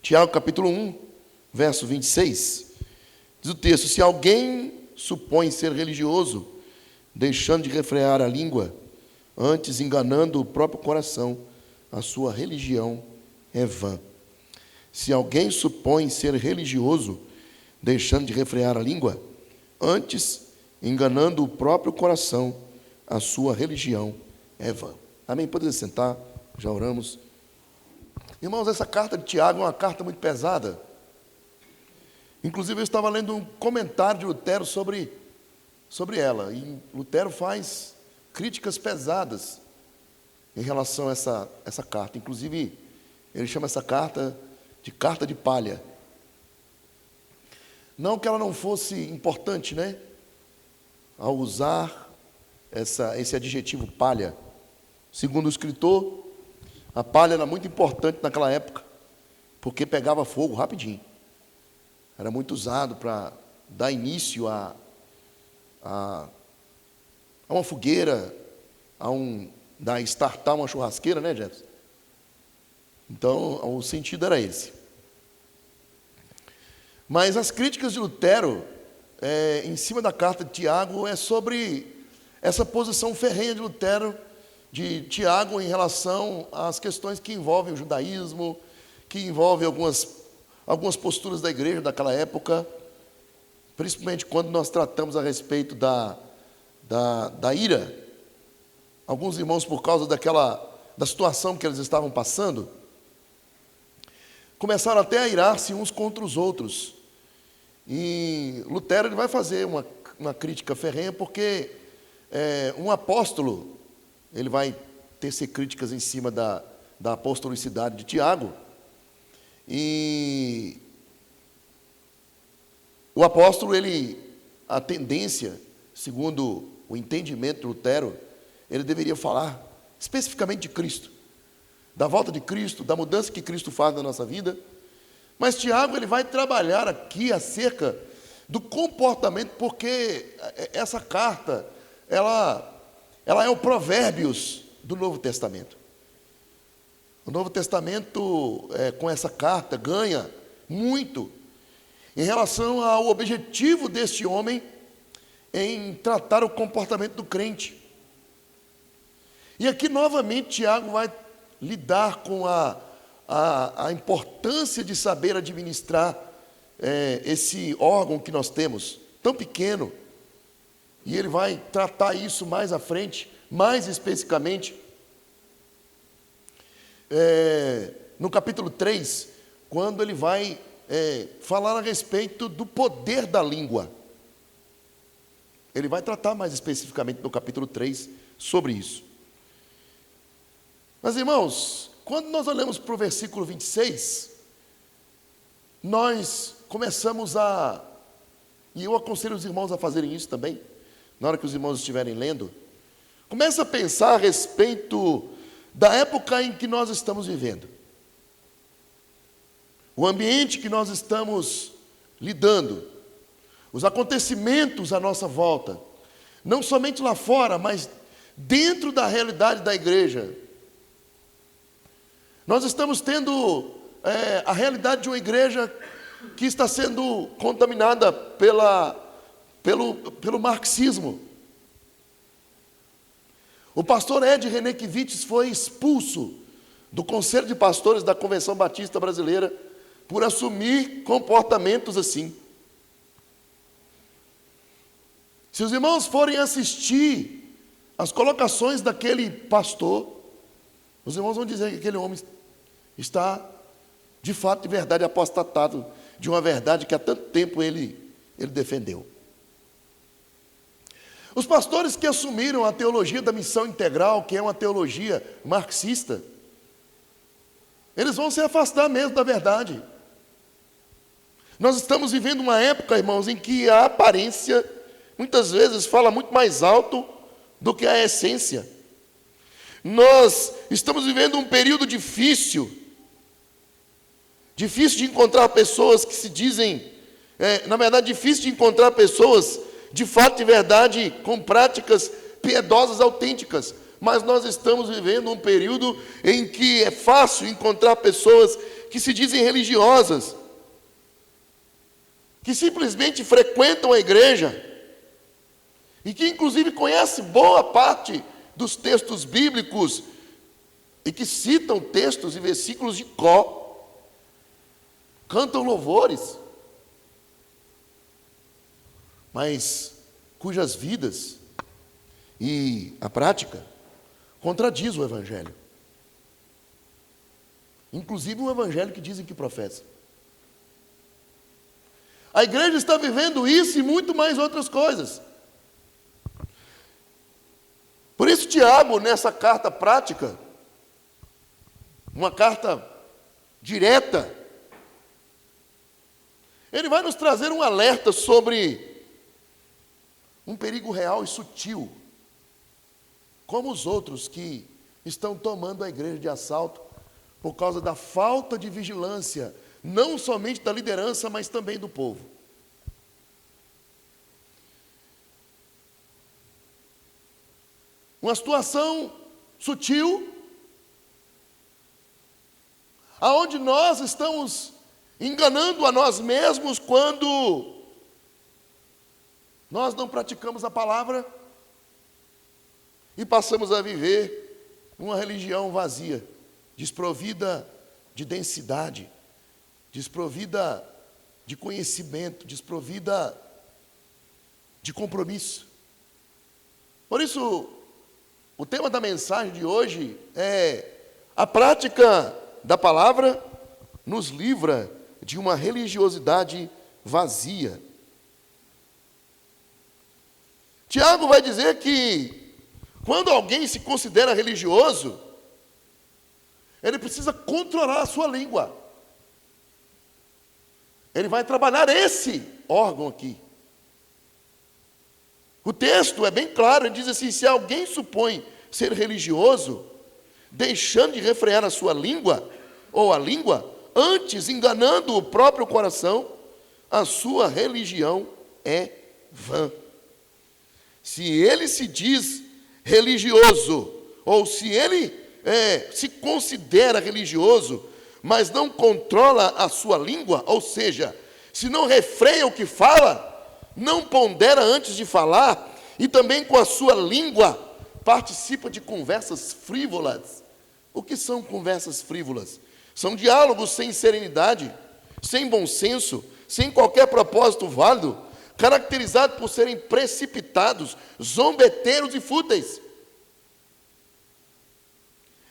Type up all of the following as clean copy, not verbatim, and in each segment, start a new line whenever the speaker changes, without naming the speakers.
Tiago capítulo 1, verso 26, diz o texto: se alguém supõe ser religioso, deixando de refrear a língua, antes enganando o próprio coração, a sua religião é vã. Se alguém supõe ser religioso, deixando de refrear a língua, antes enganando o próprio coração, a sua religião é vã. Amém? Pode sentar, já oramos. Irmãos, essa carta de Tiago é uma carta muito pesada. Inclusive, eu estava lendo um comentário de Lutero sobre ela, e Lutero faz críticas pesadas em relação a essa carta. Inclusive, ele chama essa carta de palha. Não que ela não fosse importante, né? Ao usar esse adjetivo palha. Segundo o escritor, a palha era muito importante naquela época, porque pegava fogo rapidinho. Era muito usado para dar início a uma fogueira, startar uma churrasqueira, né, Jefferson? Então, o sentido era esse. Mas as críticas de Lutero, em cima da carta de Tiago, é sobre essa posição ferrenha de Lutero, de Tiago, em relação às questões que envolvem o judaísmo, que envolvem algumas posturas da igreja daquela época, principalmente quando nós tratamos a respeito da ira. Alguns irmãos, por causa da situação que eles estavam passando, começaram até a irar-se uns contra os outros. E Lutero ele vai fazer uma crítica ferrenha, porque um apóstolo, ele vai tecer críticas em cima da apostolicidade de Tiago, e o apóstolo, a tendência, segundo o entendimento de Lutero, ele deveria falar especificamente de Cristo, da volta de Cristo, da mudança que Cristo faz na nossa vida. Mas Tiago ele vai trabalhar aqui acerca do comportamento, porque essa carta, ela é o Provérbios do Novo Testamento. O Novo Testamento, com essa carta, ganha muito em relação ao objetivo deste homem em tratar o comportamento do crente. E aqui, novamente, Tiago vai lidar com a importância de saber administrar esse órgão que nós temos, tão pequeno. E ele vai tratar isso mais à frente, mais especificamente, no capítulo 3, quando ele vai falar a respeito do poder da língua. Ele vai tratar mais especificamente no capítulo 3 sobre isso. Mas, irmãos, quando nós olhamos para o versículo 26, nós começamos e eu aconselho os irmãos a fazerem isso também, na hora que os irmãos estiverem lendo, começa a pensar a respeito da época em que nós estamos vivendo. O ambiente que nós estamos lidando, os acontecimentos à nossa volta, não somente lá fora, mas dentro da realidade da igreja. Nós estamos tendo a realidade de uma igreja que está sendo contaminada pelo marxismo. O pastor Ed Renekiewicz foi expulso do Conselho de Pastores da Convenção Batista Brasileira por assumir comportamentos assim. Se os irmãos forem assistir as colocações daquele pastor, os irmãos vão dizer que aquele homem está, de fato, de verdade, apostatado de uma verdade que há tanto tempo ele defendeu. Os pastores que assumiram a teologia da missão integral, que é uma teologia marxista, eles vão se afastar mesmo da verdade. Nós estamos vivendo uma época, irmãos, em que a aparência, muitas vezes, fala muito mais alto do que a essência. Nós estamos vivendo um período difícil de encontrar pessoas que se dizem, na verdade, difícil de encontrar pessoas, de fato e verdade, com práticas piedosas, autênticas. Mas nós estamos vivendo um período em que é fácil encontrar pessoas que se dizem religiosas, que simplesmente frequentam a igreja e que inclusive conhecem boa parte dos textos bíblicos e que citam textos e versículos de cor, cantam louvores, mas cujas vidas e a prática contradiz o Evangelho. Inclusive o Evangelho que dizem que professa. A igreja está vivendo isso e muito mais outras coisas. Por isso Tiago, nessa carta prática, uma carta direta, ele vai nos trazer um alerta sobre um perigo real e sutil, como os outros que estão tomando a igreja de assalto por causa da falta de vigilância, não somente da liderança, mas também do povo. Uma situação sutil, aonde nós estamos enganando a nós mesmos quando nós não praticamos a palavra e passamos a viver uma religião vazia, desprovida de densidade, desprovida de conhecimento, desprovida de compromisso. Por isso, o tema da mensagem de hoje é: a prática da palavra nos livra de uma religiosidade vazia. Tiago vai dizer que quando alguém se considera religioso, ele precisa controlar a sua língua. Ele vai trabalhar esse órgão aqui. O texto é bem claro, ele diz assim: se alguém supõe ser religioso, deixando de refrear a sua língua, ou a língua, antes enganando o próprio coração, a sua religião é vã. Se ele se diz religioso, ou se ele se considera religioso, mas não controla a sua língua, ou seja, se não refreia o que fala, não pondera antes de falar, e também com a sua língua participa de conversas frívolas. O que são conversas frívolas? São diálogos sem serenidade, sem bom senso, sem qualquer propósito válido, caracterizados por serem precipitados, zombeteiros e fúteis.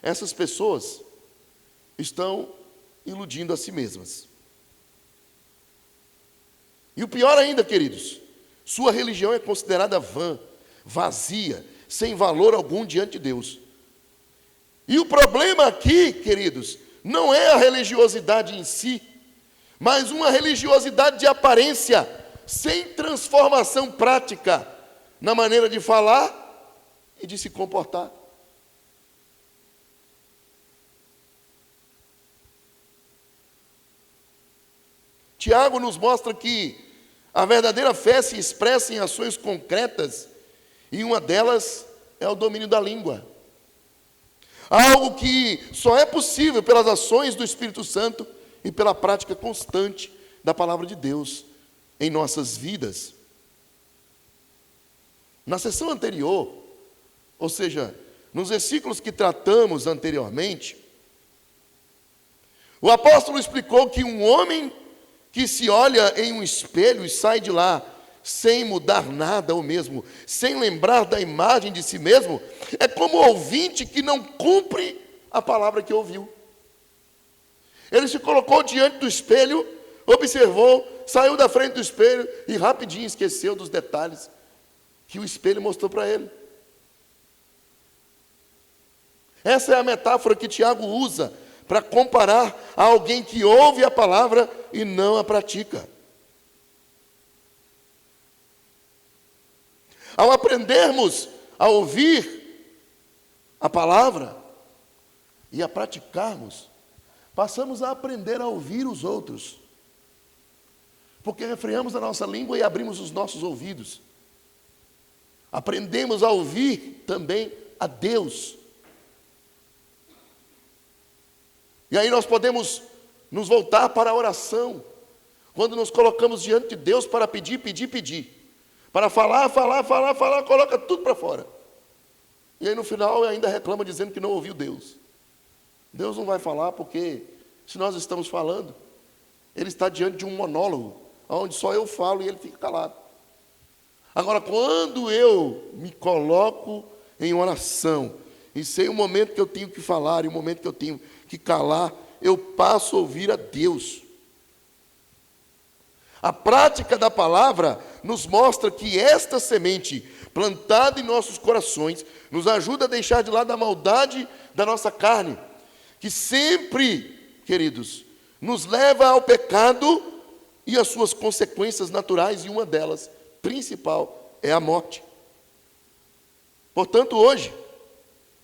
Essas pessoas estão iludindo a si mesmas. E o pior ainda, queridos, sua religião é considerada vã, vazia, sem valor algum diante de Deus. E o problema aqui, queridos, não é a religiosidade em si, mas uma religiosidade de aparência, sem transformação prática na maneira de falar e de se comportar. Tiago nos mostra que a verdadeira fé se expressa em ações concretas, e uma delas é o domínio da língua. Algo que só é possível pelas ações do Espírito Santo e pela prática constante da palavra de Deus em nossas vidas. Na sessão anterior, ou seja, nos versículos que tratamos anteriormente, o apóstolo explicou que um homem que se olha em um espelho e sai de lá sem mudar nada, ou mesmo sem lembrar da imagem de si mesmo, é como o ouvinte que não cumpre a palavra que ouviu. Ele se colocou diante do espelho, observou, saiu da frente do espelho e rapidinho esqueceu dos detalhes que o espelho mostrou para ele. Essa é a metáfora que Tiago usa para comparar a alguém que ouve a palavra e não a pratica. Ao aprendermos a ouvir a palavra e a praticarmos, passamos a aprender a ouvir os outros, porque refreamos a nossa língua e abrimos os nossos ouvidos. Aprendemos a ouvir também a Deus. E aí nós podemos nos voltar para a oração, quando nos colocamos diante de Deus para pedir, pedir, pedir, para falar, coloca tudo para fora. E aí no final ainda reclama dizendo que não ouviu Deus. Deus não vai falar porque, se nós estamos falando, Ele está diante de um monólogo, onde só eu falo e Ele fica calado. Agora, quando eu me coloco em oração, e sei o momento que eu tenho que falar e o momento que eu tenho que calar, eu passo a ouvir a Deus. A prática da palavra nos mostra que esta semente, plantada em nossos corações, nos ajuda a deixar de lado a maldade da nossa carne, que sempre, queridos, nos leva ao pecado e às suas consequências naturais, e uma delas, principal, é a morte. Portanto, hoje,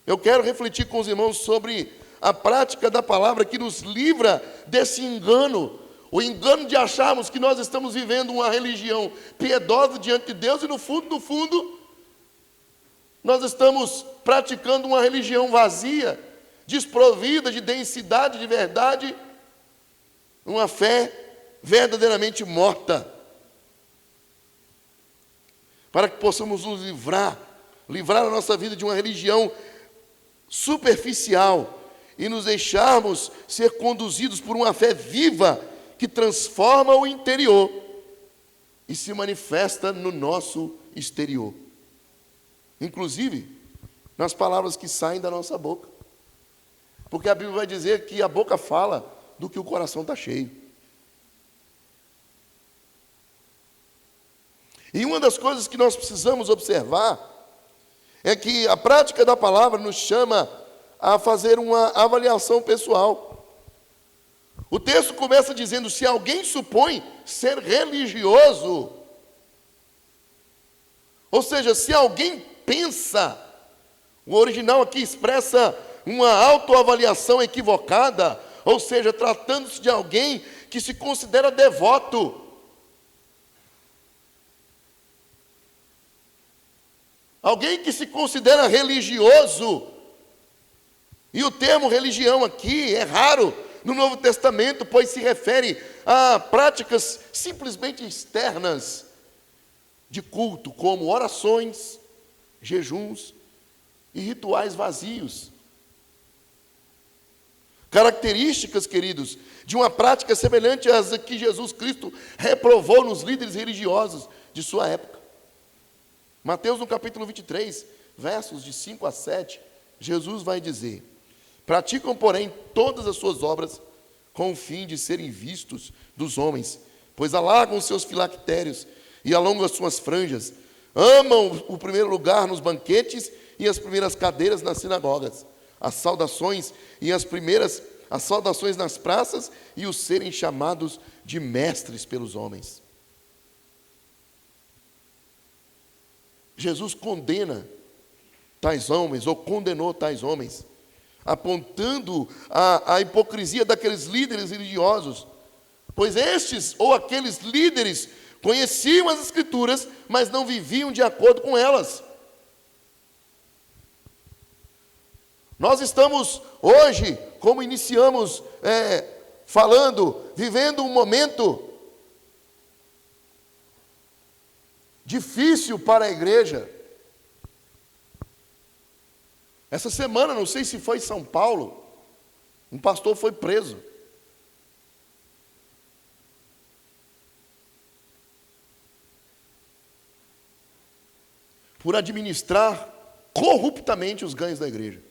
eu quero refletir com os irmãos sobre a prática da palavra que nos livra desse engano, o engano de acharmos que nós estamos vivendo uma religião piedosa diante de Deus e no fundo, nós estamos praticando uma religião vazia, desprovida de densidade de verdade, uma fé verdadeiramente morta. Para que possamos nos livrar a nossa vida de uma religião superficial e nos deixarmos ser conduzidos por uma fé viva que transforma o interior e se manifesta no nosso exterior. Inclusive, nas palavras que saem da nossa boca. Porque a Bíblia vai dizer que a boca fala do que o coração está cheio. E uma das coisas que nós precisamos observar é que a prática da palavra nos chama a fazer uma avaliação pessoal. O texto começa dizendo: se alguém supõe ser religioso, ou seja, se alguém pensa, o original aqui expressa uma autoavaliação equivocada, ou seja, tratando-se de alguém que se considera devoto. Alguém que se considera religioso. E o termo religião aqui é raro no Novo Testamento, pois se refere a práticas simplesmente externas de culto, como orações, jejuns e rituais vazios. Características, queridos, de uma prática semelhante às que Jesus Cristo reprovou nos líderes religiosos de sua época. Mateus, no capítulo 23, versos de 5 a 7, Jesus vai dizer: praticam, porém, todas as suas obras com o fim de serem vistos dos homens, pois alargam os seus filactérios e alongam as suas franjas, amam o primeiro lugar nos banquetes e as primeiras cadeiras nas sinagogas, as saudações nas praças e os serem chamados de mestres pelos homens. Jesus condena tais homens, ou condenou tais homens, apontando a hipocrisia daqueles líderes religiosos, pois estes ou aqueles líderes conheciam as Escrituras, mas não viviam de acordo com elas. Nós estamos hoje, como iniciamos falando, vivendo um momento difícil para a igreja. Essa semana, não sei se foi em São Paulo, um pastor foi preso. Por administrar corruptamente os ganhos da igreja.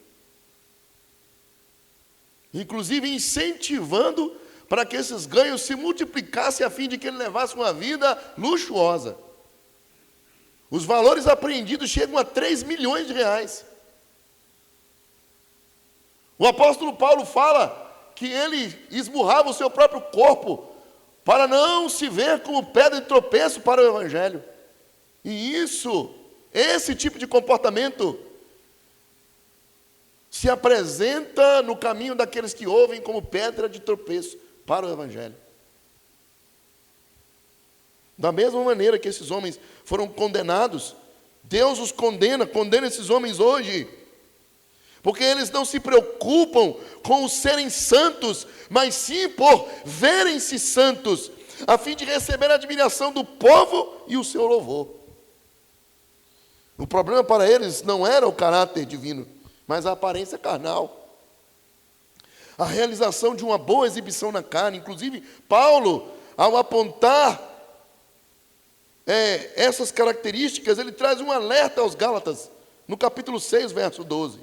Inclusive incentivando para que esses ganhos se multiplicassem a fim de que ele levasse uma vida luxuosa. Os valores apreendidos chegam a 3 milhões de reais. O apóstolo Paulo fala que ele esmurrava o seu próprio corpo para não se ver como pedra de tropeço para o evangelho. E esse tipo de comportamento se apresenta no caminho daqueles que ouvem como pedra de tropeço para o evangelho. Da mesma maneira que esses homens foram condenados, Deus os condena esses homens hoje, Porque eles não se preocupam com os serem santos, mas sim por verem-se santos, a fim de receber a admiração do povo e o seu louvor. O problema para eles não era o caráter divino, mas a aparência carnal. A realização de uma boa exibição na carne. Inclusive, Paulo, ao apontar essas características, ele traz um alerta aos Gálatas, no capítulo 6, verso 12.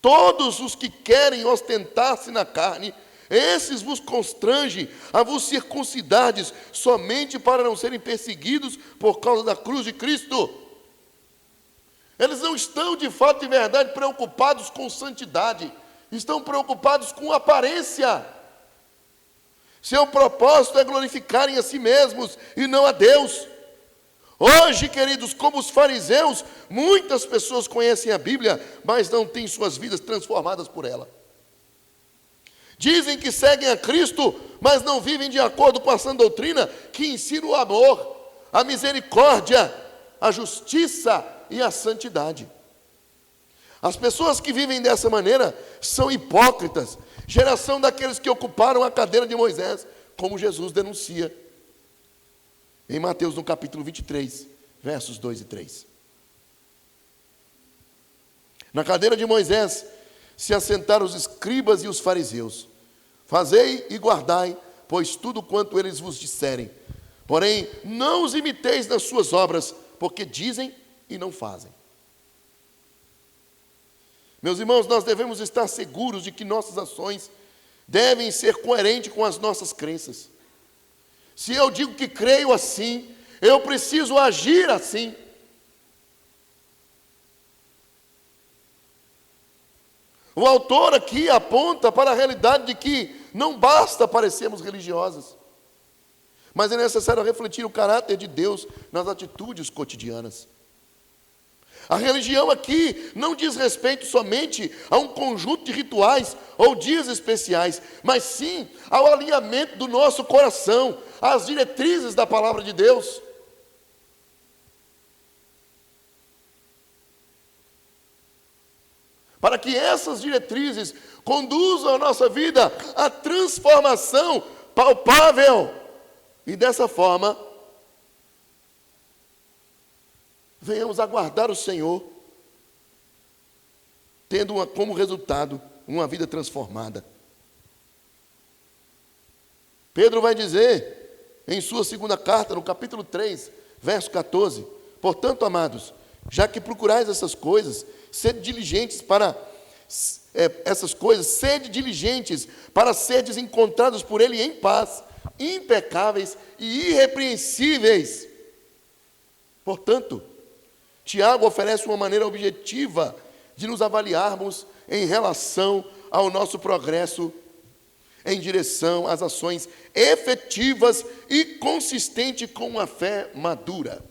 Todos os que querem ostentar-se na carne, esses vos constrangem a vos circuncidardes somente para não serem perseguidos por causa da cruz de Cristo. Eles não estão de fato e verdade preocupados com santidade, estão preocupados com aparência. Seu propósito é glorificarem a si mesmos e não a Deus. Hoje, queridos, como os fariseus, muitas pessoas conhecem a Bíblia, mas não têm suas vidas transformadas por ela. Dizem que seguem a Cristo, mas não vivem de acordo com a sã doutrina que ensina o amor, a misericórdia, a justiça e a santidade. As pessoas que vivem dessa maneira são hipócritas, geração daqueles que ocuparam a cadeira de Moisés, como Jesus denuncia em Mateus, no capítulo 23, versos 2 e 3. Na cadeira de Moisés se assentaram os escribas e os fariseus. Fazei e guardai, pois tudo quanto eles vos disserem. Porém, não os imiteis nas suas obras, porque dizem e não fazem. Meus irmãos, nós devemos estar seguros de que nossas ações devem ser coerentes com as nossas crenças. Se eu digo que creio assim, eu preciso agir assim. O autor aqui aponta para a realidade de que não basta parecermos religiosos, mas é necessário refletir o caráter de Deus nas atitudes cotidianas. A religião aqui não diz respeito somente a um conjunto de rituais ou dias especiais, mas sim ao alinhamento do nosso coração, às diretrizes da palavra de Deus. Para que essas diretrizes conduzam a nossa vida à transformação palpável. E dessa forma, venhamos aguardar o Senhor, tendo como resultado uma vida transformada. Pedro vai dizer, em sua segunda carta, no capítulo 3, verso 14, portanto, amados, já que procurais essas coisas, sede diligentes para seres encontrados por Ele em paz, impecáveis e irrepreensíveis. Portanto, Tiago oferece uma maneira objetiva de nos avaliarmos em relação ao nosso progresso em direção às ações efetivas e consistente com uma fé madura.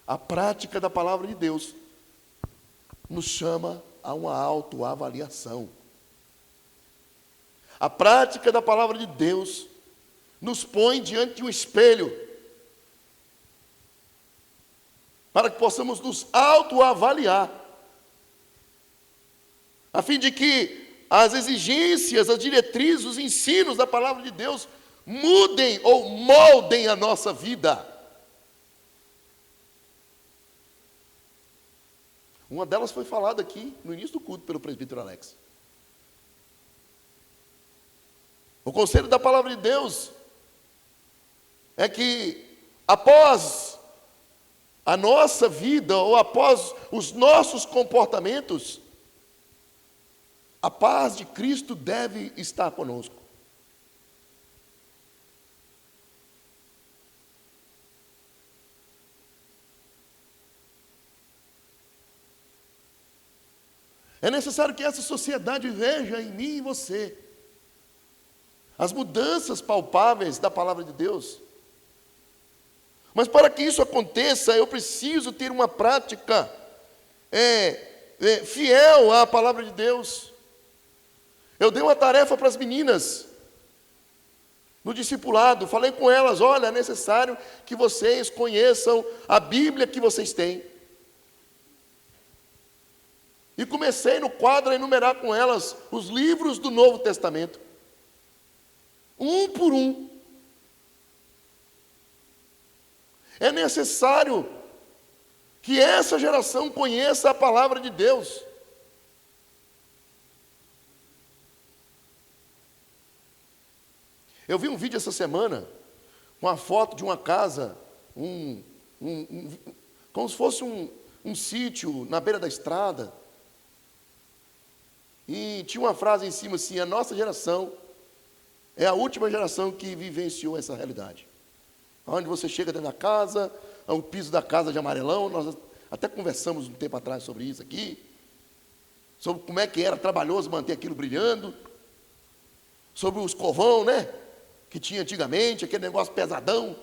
A prática da palavra de Deus nos chama a uma autoavaliação. A prática da palavra de Deus nos põe diante de um espelho para que possamos nos autoavaliar, a fim de que as exigências, as diretrizes, os ensinos da palavra de Deus mudem ou moldem a nossa vida. Uma delas foi falada aqui no início do culto pelo presbítero Alex. O conselho da palavra de Deus é que após a nossa vida ou após os nossos comportamentos, a paz de Cristo deve estar conosco. É necessário que essa sociedade veja em mim e em você as mudanças palpáveis da palavra de Deus. Mas para que isso aconteça, eu preciso ter uma prática fiel à palavra de Deus. Eu dei uma tarefa para as meninas no discipulado, falei com elas, olha, é necessário que vocês conheçam a Bíblia que vocês têm. E comecei no quadro a enumerar com elas os livros do Novo Testamento, um por um. É necessário que essa geração conheça a palavra de Deus. Eu vi um vídeo essa semana, uma foto de uma casa, como se fosse um sítio na beira da estrada. E tinha uma frase em cima assim: a nossa geração é a última geração que vivenciou essa realidade. Onde você chega dentro da casa, o piso da casa de amarelão, nós até conversamos um tempo atrás sobre isso aqui, sobre como é que era trabalhoso manter aquilo brilhando, sobre o escovão, né, que tinha antigamente, aquele negócio pesadão.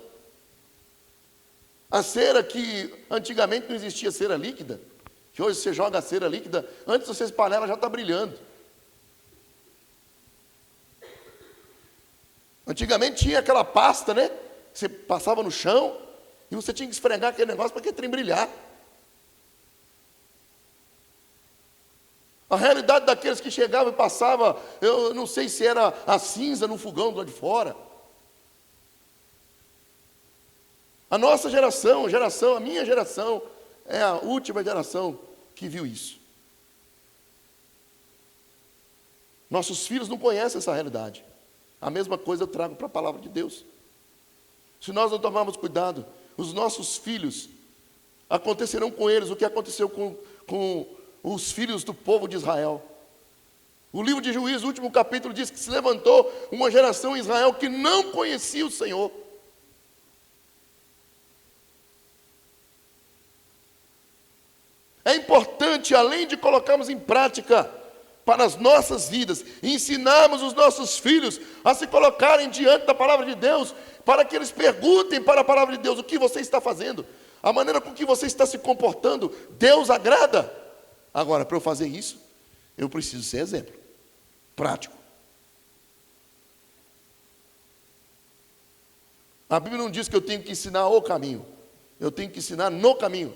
A cera que antigamente não existia cera líquida, que hoje você joga a cera líquida, antes de você espalhar ela já está brilhando. Antigamente tinha aquela pasta, né, que você passava no chão e você tinha que esfregar aquele negócio para aquele trem brilhar. A realidade daqueles que chegavam e passavam, eu não sei se era a cinza no fogão do lado de fora. A nossa geração, a minha geração, é a última geração que viu isso. Nossos filhos não conhecem essa realidade. A mesma coisa eu trago para a palavra de Deus. Se nós não tomarmos cuidado, os nossos filhos, acontecerão com eles o que aconteceu com os filhos do povo de Israel. O livro de Juízes, o último capítulo, diz que se levantou uma geração em Israel que não conhecia o Senhor. É importante, além de colocarmos em prática para as nossas vidas, ensinarmos os nossos filhos a se colocarem diante da palavra de Deus, para que eles perguntem para a palavra de Deus: o que você está fazendo? A maneira com que você está se comportando, Deus agrada? Agora, para eu fazer isso, eu preciso ser exemplo, prático. A Bíblia não diz que eu tenho que ensinar o caminho, eu tenho que ensinar no caminho.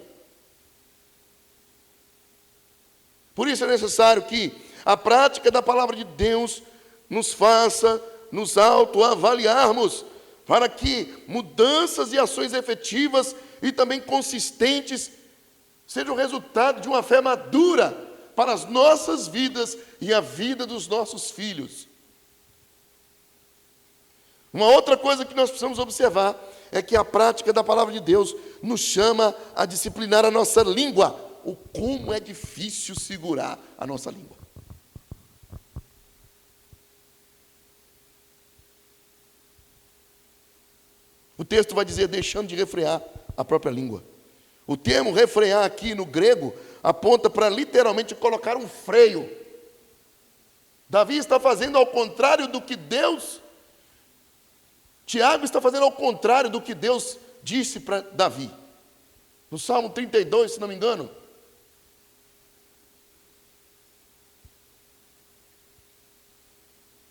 Por isso é necessário que a prática da palavra de Deus nos faça nos autoavaliarmos, para que mudanças e ações efetivas e também consistentes sejam o resultado de uma fé madura para as nossas vidas e a vida dos nossos filhos. Uma outra coisa que nós precisamos observar é que a prática da palavra de Deus nos chama a disciplinar a nossa língua. O como é difícil segurar a nossa língua. O texto vai dizer deixando de refrear a própria língua. O termo refrear aqui no grego aponta para literalmente colocar um freio. Davi está fazendo ao contrário do que Deus, Tiago está fazendo ao contrário do que Deus disse para Davi. No Salmo 32, se não me engano,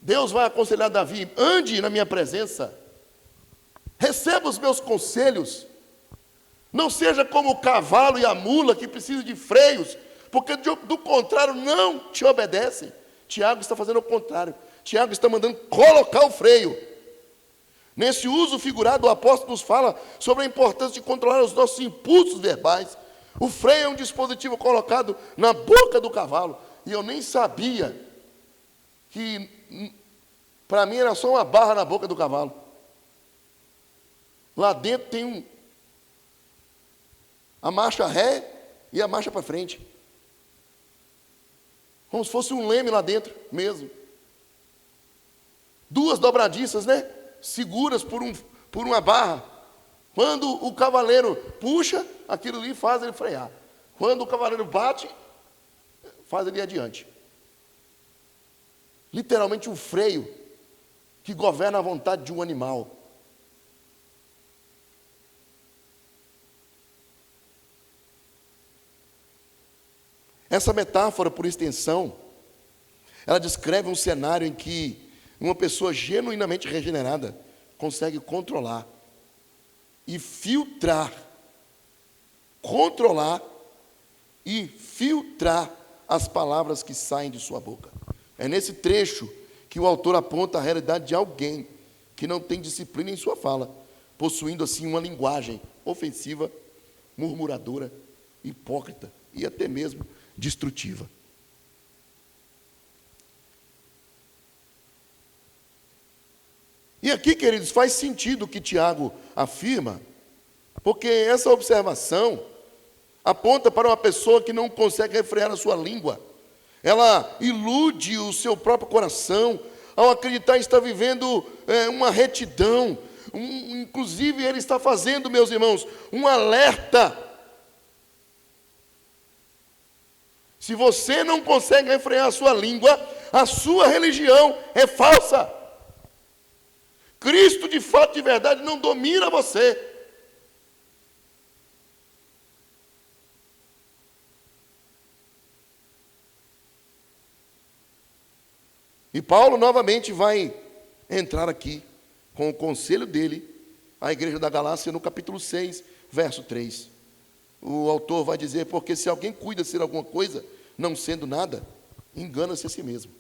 Deus vai aconselhar Davi: ande na minha presença, receba os meus conselhos, não seja como o cavalo e a mula que precisam de freios, porque do contrário não te obedecem. Tiago está fazendo o contrário. Tiago está mandando colocar o freio. Nesse uso figurado, o apóstolo nos fala sobre a importância de controlar os nossos impulsos verbais. O freio é um dispositivo colocado na boca do cavalo. E eu nem sabia que, para mim, era só uma barra na boca do cavalo. Lá dentro tem a marcha ré e a marcha para frente. Como se fosse um leme lá dentro mesmo. Duas dobradiças, né? Seguras por uma barra. Quando o cavaleiro puxa, aquilo ali faz ele frear. Quando o cavaleiro bate, faz ele ir adiante. Literalmente um freio que governa a vontade de um animal. Essa metáfora, por extensão, ela descreve um cenário em que uma pessoa genuinamente regenerada consegue controlar e controlar e filtrar as palavras que saem de sua boca. É nesse trecho que o autor aponta a realidade de alguém que não tem disciplina em sua fala, possuindo assim uma linguagem ofensiva, murmuradora, hipócrita e até mesmo destrutiva. E aqui, queridos, faz sentido o que Tiago afirma, porque essa observação aponta para uma pessoa que não consegue refrear a sua língua. Ela ilude o seu próprio coração ao acreditar estar vivendo uma retidão. Inclusive, ele está fazendo, meus irmãos, um alerta. Se você não consegue refrear a sua língua, a sua religião é falsa. Cristo, de fato, de verdade, não domina você. E Paulo novamente vai entrar aqui com o conselho dele à igreja da Galácia no capítulo 6, verso 3. O autor vai dizer, porque se alguém cuida de ser alguma coisa, não sendo nada, engana-se a si mesmo.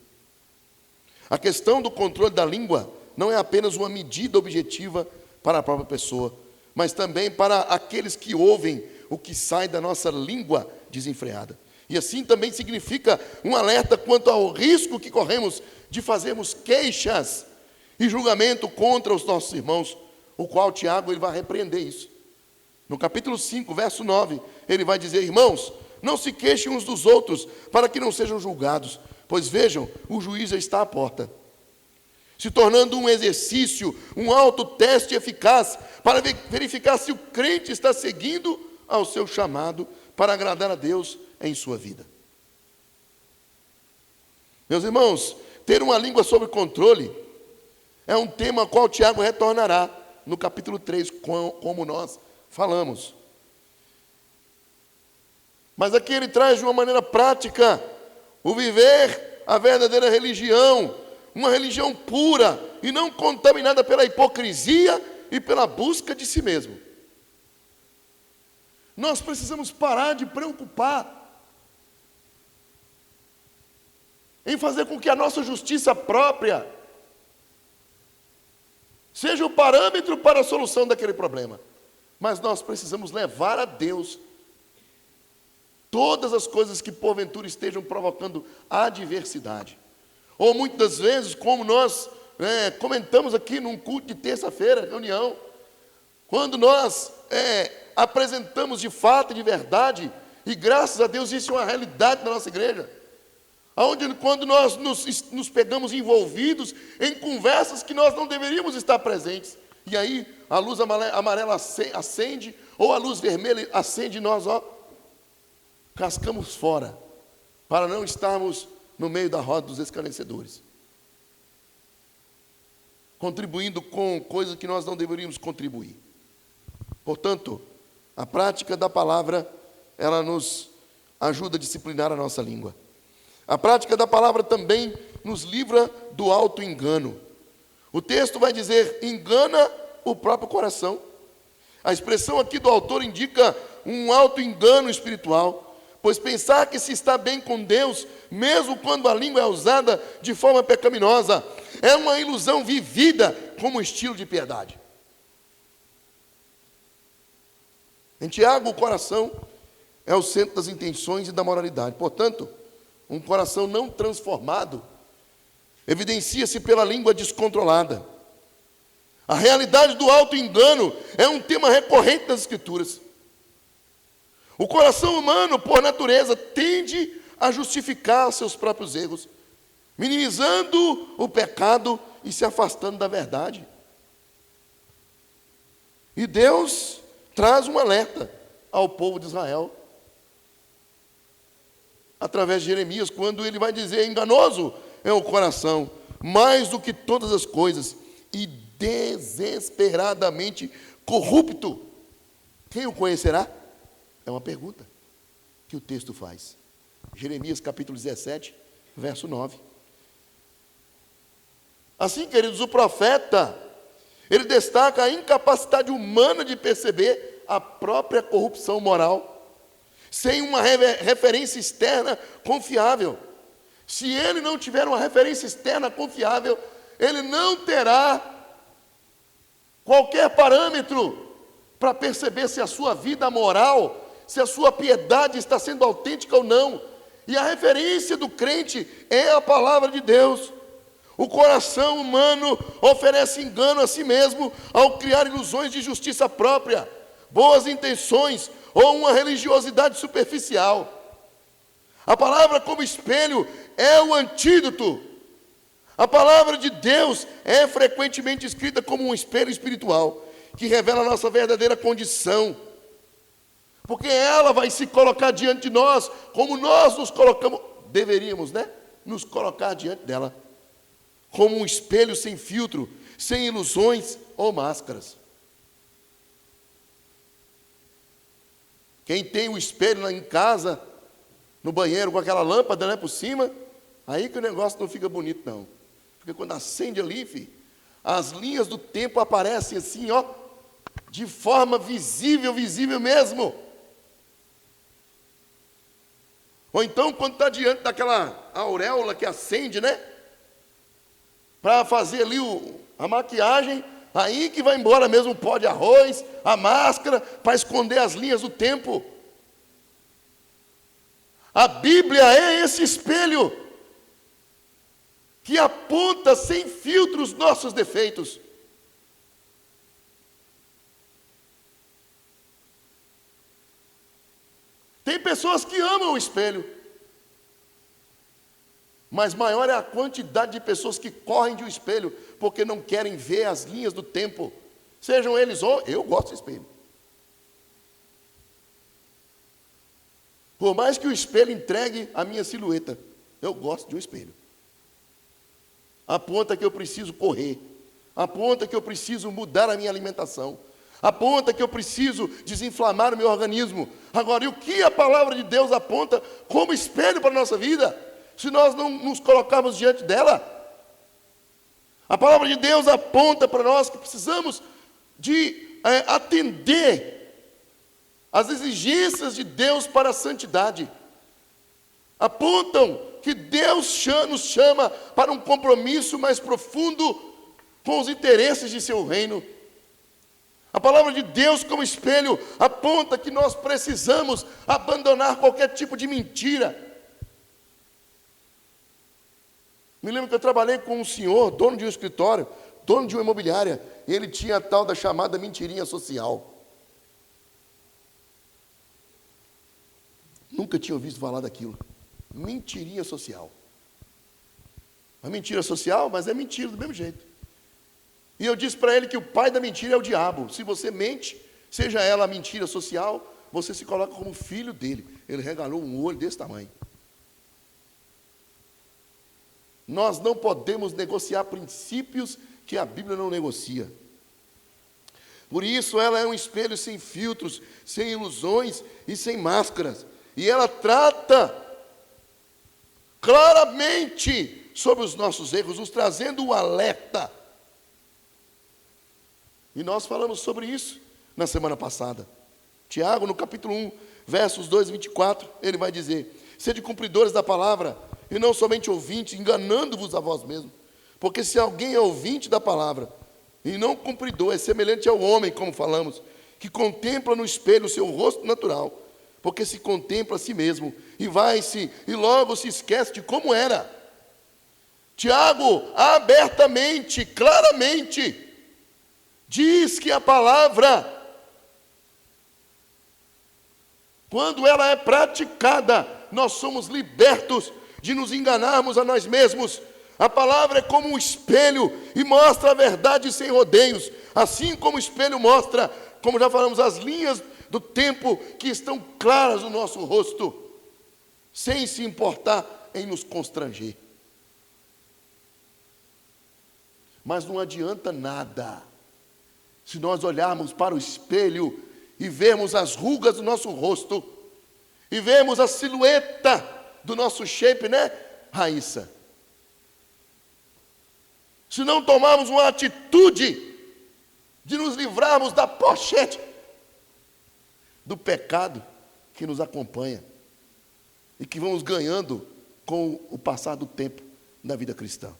A questão do controle da língua não é apenas uma medida objetiva para a própria pessoa, mas também para aqueles que ouvem o que sai da nossa língua desenfreada. E assim também significa um alerta quanto ao risco que corremos de fazermos queixas e julgamento contra os nossos irmãos, o qual Tiago ele vai repreender isso. No capítulo 5, verso 9, ele vai dizer, irmãos, não se queixem uns dos outros, para que não sejam julgados, pois vejam, o juiz já está à porta. Se tornando um exercício, um autoteste eficaz, para verificar se o crente está seguindo ao seu chamado para agradar a Deus em sua vida. Meus irmãos, ter uma língua sob controle é um tema ao qual Tiago retornará no capítulo 3, como nós falamos. Mas aqui ele traz de uma maneira prática o viver a verdadeira religião, uma religião pura e não contaminada pela hipocrisia e pela busca de si mesmo. Nós precisamos parar de preocupar em fazer com que a nossa justiça própria seja o parâmetro para a solução daquele problema. Mas nós precisamos levar a Deus todas as coisas que porventura estejam provocando adversidade. Ou muitas vezes, como nós comentamos aqui num culto de terça-feira, reunião, quando nós apresentamos de fato e de verdade, e graças a Deus isso é uma realidade na nossa igreja, onde quando nós nos pegamos envolvidos em conversas que nós não deveríamos estar presentes, e aí a luz amarela acende, ou a luz vermelha acende, e nós cascamos fora, para não estarmos no meio da roda dos escarnecedores, contribuindo com coisas que nós não deveríamos contribuir. Portanto, a prática da palavra, ela nos ajuda a disciplinar a nossa língua. A prática da palavra também nos livra do auto-engano. O texto vai dizer, engana o próprio coração. A expressão aqui do autor indica um auto-engano espiritual, pois pensar que se está bem com Deus, mesmo quando a língua é usada de forma pecaminosa, é uma ilusão vivida como estilo de piedade. Em Tiago, o coração é o centro das intenções e da moralidade. Portanto, um coração não transformado evidencia-se pela língua descontrolada. A realidade do auto-engano é um tema recorrente das Escrituras. O coração humano, por natureza, tende a justificar seus próprios erros, minimizando o pecado e se afastando da verdade. E Deus traz um alerta ao povo de Israel, através de Jeremias, quando ele vai dizer, enganoso é o coração, mais do que todas as coisas, e desesperadamente corrupto. Quem o conhecerá? É uma pergunta que o texto faz. Jeremias capítulo 17, verso 9. Assim, queridos, o profeta, ele destaca a incapacidade humana de perceber a própria corrupção moral sem uma referência externa confiável. Se ele não tiver uma referência externa confiável, ele não terá qualquer parâmetro para perceber se a sua vida moral, se a sua piedade está sendo autêntica ou não. E a referência do crente é a palavra de Deus. O coração humano oferece engano a si mesmo ao criar ilusões de justiça própria, boas intenções ou uma religiosidade superficial. A palavra como espelho é o antídoto. A palavra de Deus é frequentemente escrita como um espelho espiritual, que revela a nossa verdadeira condição. Porque ela vai se colocar diante de nós, como nós nos colocamos, deveríamos, né? Nos colocar diante dela, como um espelho sem filtro, sem ilusões ou máscaras. Quem tem o espelho em casa, no banheiro, com aquela lâmpada, né, por cima, aí que o negócio não fica bonito, não. Porque quando acende ali, filho, as linhas do tempo aparecem assim, ó, de forma visível, visível mesmo. Ou então, quando está diante daquela auréola que acende, né, para fazer ali a maquiagem, aí que vai embora mesmo o pó de arroz, a máscara, para esconder as linhas do tempo. A Bíblia é esse espelho que aponta sem filtro os nossos defeitos. Tem pessoas que amam o espelho, mas maior é a quantidade de pessoas que correm de um espelho porque não querem ver as linhas do tempo. Sejam eles eu gosto de espelho. Por mais que o espelho entregue a minha silhueta, eu gosto de um espelho. Aponta que eu preciso correr, aponta que eu preciso mudar a minha alimentação, aponta que eu preciso desinflamar o meu organismo. Agora, e o que a palavra de Deus aponta como espelho para a nossa vida, se nós não nos colocarmos diante dela? A palavra de Deus aponta para nós que precisamos de atender as exigências de Deus para a santidade. Apontam que Deus nos chama para um compromisso mais profundo com os interesses de seu reino. A palavra de Deus como espelho aponta que nós precisamos abandonar qualquer tipo de mentira. Me lembro que eu trabalhei com um senhor, dono de um escritório, dono de uma imobiliária, e ele tinha a tal da chamada mentirinha social. Nunca tinha ouvido falar daquilo. Mentirinha social. Uma mentira social, mas é mentira do mesmo jeito. E eu disse para ele que o pai da mentira é o diabo. Se você mente, seja ela a mentira social, você se coloca como filho dele. Ele regalou um olho desse tamanho. Nós não podemos negociar princípios que a Bíblia não negocia. Por isso ela é um espelho sem filtros, sem ilusões e sem máscaras. E ela trata claramente sobre os nossos erros, nos trazendo um alerta. E nós falamos sobre isso na semana passada. Tiago, no capítulo 1, versos 2 e 24, ele vai dizer: sede cumpridores da palavra, e não somente ouvintes, enganando-vos a vós mesmos. Porque se alguém é ouvinte da palavra, e não cumpridor, é semelhante ao homem, como falamos, que contempla no espelho o seu rosto natural, porque se contempla a si mesmo, e vai-se, e logo se esquece de como era. Tiago, abertamente, claramente, diz que a palavra, quando ela é praticada, nós somos libertos de nos enganarmos a nós mesmos. A palavra é como um espelho e mostra a verdade sem rodeios, assim como o espelho mostra, como já falamos, as linhas do tempo que estão claras no nosso rosto, sem se importar em nos constranger. Mas não adianta nada se nós olharmos para o espelho e vermos as rugas do nosso rosto, e vermos a silhueta do nosso shape, né, Raíssa? Se não tomarmos uma atitude de nos livrarmos da pochete do pecado, que nos acompanha e que vamos ganhando com o passar do tempo na vida cristã.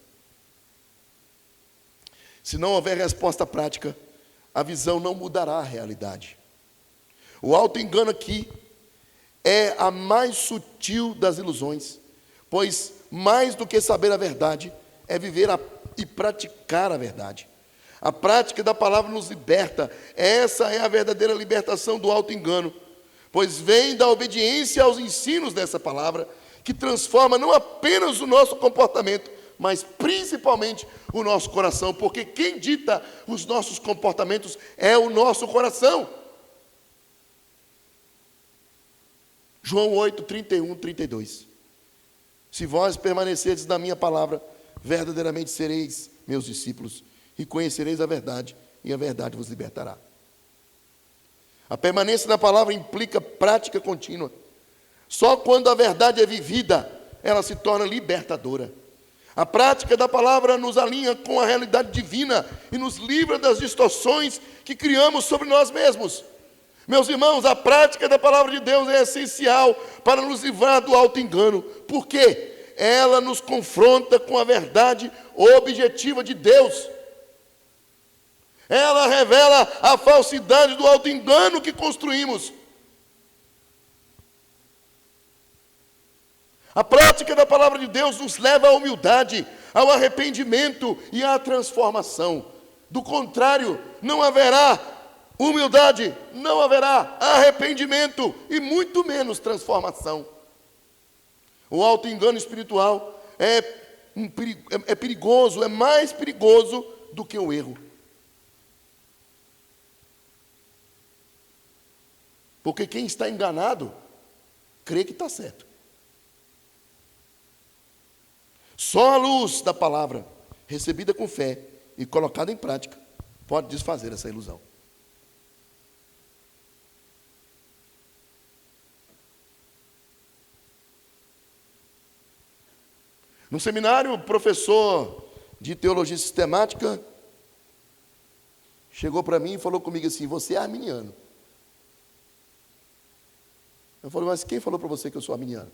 Se não houver resposta prática, a visão não mudará a realidade. O auto-engano aqui é a mais sutil das ilusões, pois mais do que saber a verdade, é viver e praticar a verdade. A prática da palavra nos liberta. Essa é a verdadeira libertação do auto-engano, pois vem da obediência aos ensinos dessa palavra, que transforma não apenas o nosso comportamento, mas principalmente o nosso coração, porque quem dita os nossos comportamentos é o nosso coração. João 8, 31, 32. Se vós permanecerdes na minha palavra, verdadeiramente sereis meus discípulos, e conhecereis a verdade, e a verdade vos libertará. A permanência na palavra implica prática contínua. Só quando a verdade é vivida, ela se torna libertadora. A prática da palavra nos alinha com a realidade divina e nos livra das distorções que criamos sobre nós mesmos. Meus irmãos, a prática da palavra de Deus é essencial para nos livrar do auto-engano. Por quê? Ela nos confronta com a verdade objetiva de Deus. Ela revela a falsidade do auto-engano que construímos. A prática da palavra de Deus nos leva à humildade, ao arrependimento e à transformação. Do contrário, não haverá humildade, não haverá arrependimento e muito menos transformação. O auto-engano espiritual é perigoso, é mais perigoso do que o erro. Porque quem está enganado, crê que está certo. Só a luz da palavra, recebida com fé e colocada em prática, pode desfazer essa ilusão. No seminário, o professor de teologia sistemática chegou para mim e falou comigo assim: você é arminiano. Eu falei: mas quem falou para você que eu sou arminiano?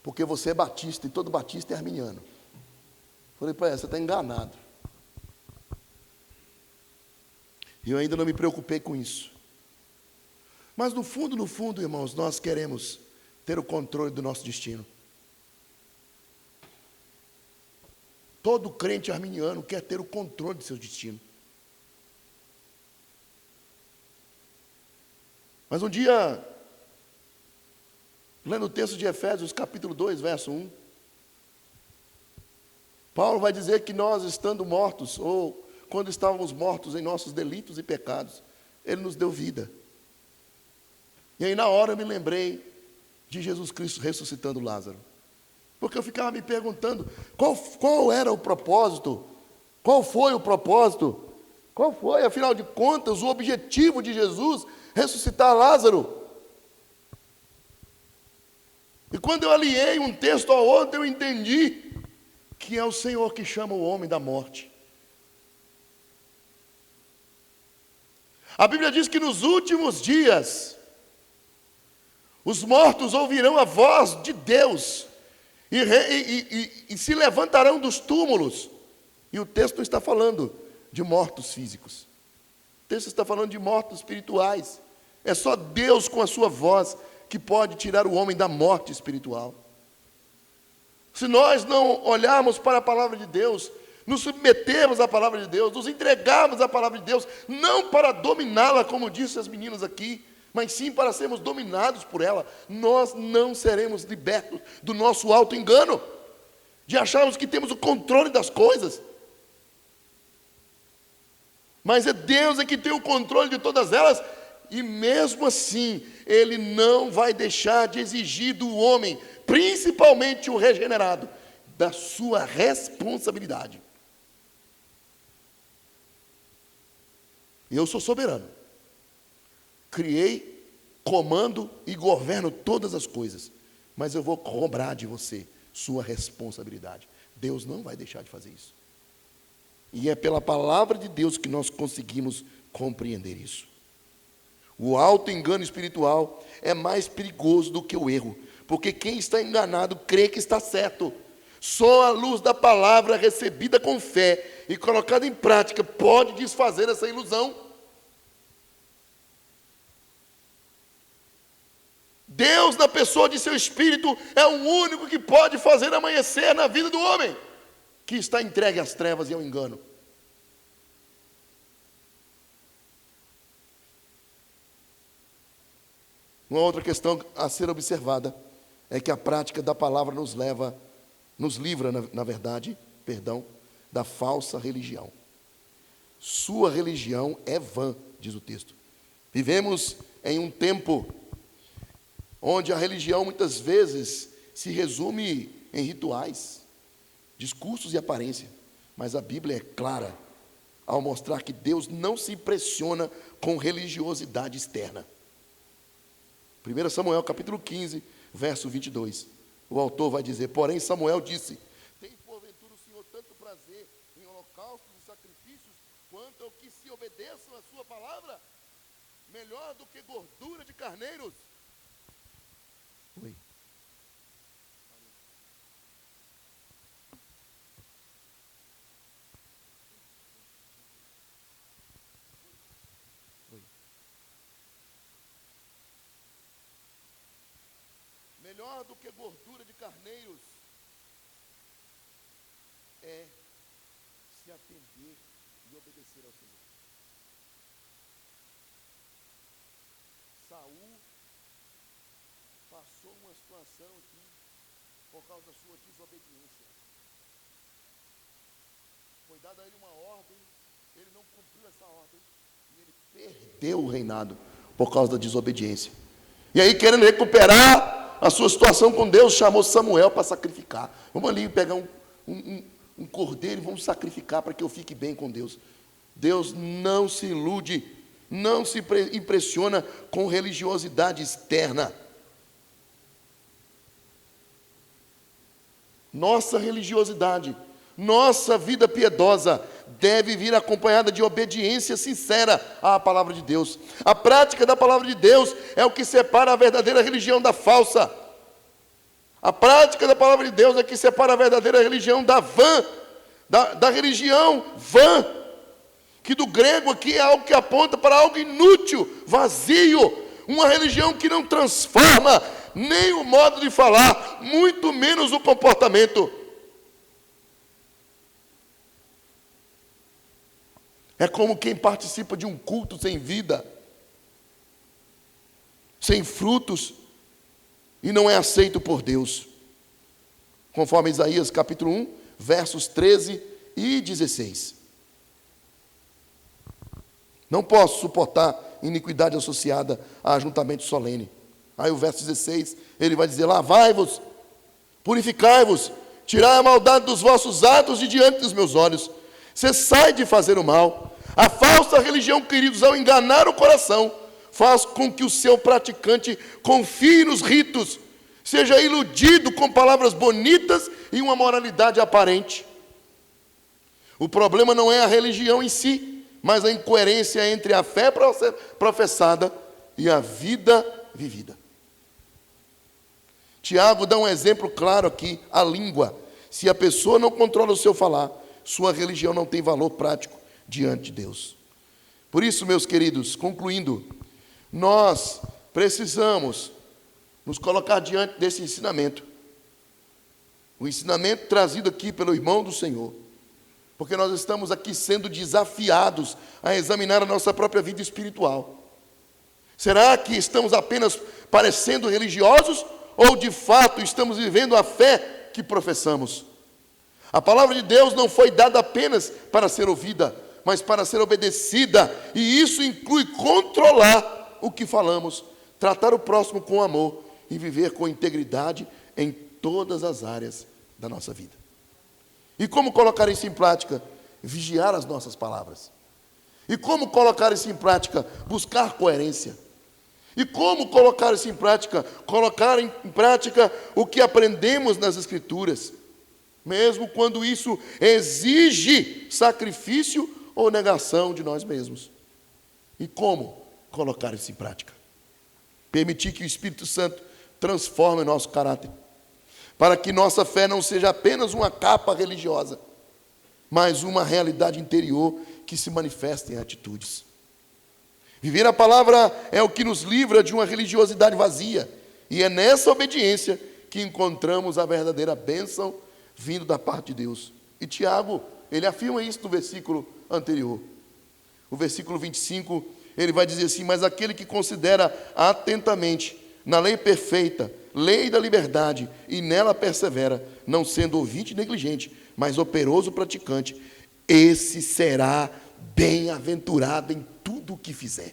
Porque você é batista e todo batista é arminiano. Eu falei: pai, você está enganado. E eu ainda não me preocupei com isso. Mas no fundo, irmãos, nós queremos ter o controle do nosso destino. Todo crente arminiano quer ter o controle de seu destino. Mas um dia, lendo o texto de Efésios, capítulo 2, verso 1, Paulo vai dizer que nós, estando mortos, ou quando estávamos mortos em nossos delitos e pecados, Ele nos deu vida. E aí na hora eu me lembrei de Jesus Cristo ressuscitando Lázaro. Porque eu ficava me perguntando, qual era o propósito? Qual foi o propósito? Qual foi, afinal de contas, o objetivo de Jesus ressuscitar Lázaro? E quando eu aliei um texto ao outro, eu entendi que é o Senhor que chama o homem da morte. A Bíblia diz que nos últimos dias, os mortos ouvirão a voz de Deus e se levantarão dos túmulos. E o texto não está falando de mortos físicos. O texto está falando de mortos espirituais. É só Deus com a sua voz que pode tirar o homem da morte espiritual. Se nós não olharmos para a palavra de Deus, nos submetermos à palavra de Deus, nos entregarmos à palavra de Deus, não para dominá-la, como disse as meninas aqui, mas sim para sermos dominados por ela, nós não seremos libertos do nosso auto-engano, de acharmos que temos o controle das coisas. Mas é Deus que tem o controle de todas elas, e mesmo assim, Ele não vai deixar de exigir do homem, principalmente o regenerado, da sua responsabilidade. Eu sou soberano. Criei, comando e governo todas as coisas. Mas eu vou cobrar de você sua responsabilidade. Deus não vai deixar de fazer isso. E é pela palavra de Deus que nós conseguimos compreender isso. O auto-engano espiritual é mais perigoso do que o erro, porque quem está enganado crê que está certo. Só a luz da palavra recebida com fé e colocada em prática pode desfazer essa ilusão. Deus, na pessoa de seu Espírito, é o único que pode fazer amanhecer na vida do homem que está entregue às trevas e ao engano. Uma outra questão a ser observada é que a prática da palavra nos livra, na verdade, da falsa religião. Sua religião é vã, diz o texto. Vivemos em um tempo onde a religião muitas vezes se resume em rituais, discursos e aparência, mas a Bíblia é clara ao mostrar que Deus não se impressiona com religiosidade externa. 1 Samuel capítulo 15, verso 22. O autor vai dizer: porém Samuel disse: tem porventura o Senhor tanto prazer em holocaustos e sacrifícios, quanto ao que se obedeçam a sua palavra? Melhor do que gordura de carneiros. Oi. Melhor do que gordura de carneiros é se atender e obedecer ao Senhor. Saul passou uma situação aqui por causa da sua desobediência. Foi dada a ele uma ordem, ele não cumpriu essa ordem e ele perdeu o reinado por causa da desobediência. E aí, querendo recuperar a sua situação com Deus, chamou Samuel para sacrificar. Vamos ali pegar um cordeiro e vamos sacrificar para que eu fique bem com Deus. Deus não se ilude, não se impressiona com religiosidade externa. Nossa religiosidade, nossa vida piedosa deve vir acompanhada de obediência sincera à palavra de Deus. A prática da palavra de Deus é o que separa a verdadeira religião da falsa. A prática da palavra de Deus é que separa a verdadeira religião da vã, da religião vã, que do grego aqui é algo que aponta para algo inútil, vazio, uma religião que não transforma nem o modo de falar, muito menos o comportamento. É como quem participa de um culto sem vida, sem frutos, e não é aceito por Deus. Conforme Isaías capítulo 1, versos 13 e 16. Não posso suportar iniquidade associada a ajuntamento solene. Aí o verso 16, ele vai dizer: lavai-vos, purificai-vos, tirai a maldade dos vossos atos de diante dos meus olhos. Cessai de fazer o mal. A falsa religião, queridos, ao enganar o coração, faz com que o seu praticante confie nos ritos, seja iludido com palavras bonitas e uma moralidade aparente. O problema não é a religião em si, mas a incoerência entre a fé professada e a vida vivida. Tiago dá um exemplo claro aqui: a língua. Se a pessoa não controla o seu falar, sua religião não tem valor prático diante de Deus. Por isso, meus queridos, concluindo, nós precisamos nos colocar diante desse ensinamento. O ensinamento trazido aqui pelo irmão do Senhor. Porque nós estamos aqui sendo desafiados a examinar a nossa própria vida espiritual. Será que estamos apenas parecendo religiosos ou de fato estamos vivendo a fé que professamos? A palavra de Deus não foi dada apenas para ser ouvida, mas para ser obedecida, e isso inclui controlar o que falamos, tratar o próximo com amor e viver com integridade em todas as áreas da nossa vida. E como colocar isso em prática? Vigiar as nossas palavras. E como colocar isso em prática? Buscar coerência. E como colocar isso em prática? Colocar em prática o que aprendemos nas Escrituras, mesmo quando isso exige sacrifício ou negação de nós mesmos. E como? colocar isso em prática. Permitir que o Espírito Santo transforme o nosso caráter, para que nossa fé não seja apenas uma capa religiosa, mas uma realidade interior que se manifesta em atitudes. Viver a palavra é o que nos livra de uma religiosidade vazia, e é nessa obediência que encontramos a verdadeira bênção vindo da parte de Deus. E Tiago, ele afirma isso no versículo anterior. O versículo 25, ele vai dizer assim: mas aquele que considera atentamente na lei perfeita, lei da liberdade, e nela persevera, não sendo ouvinte negligente, mas operoso praticante, esse será bem-aventurado em tudo o que fizer.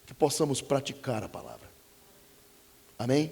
Que possamos praticar a palavra. Amém?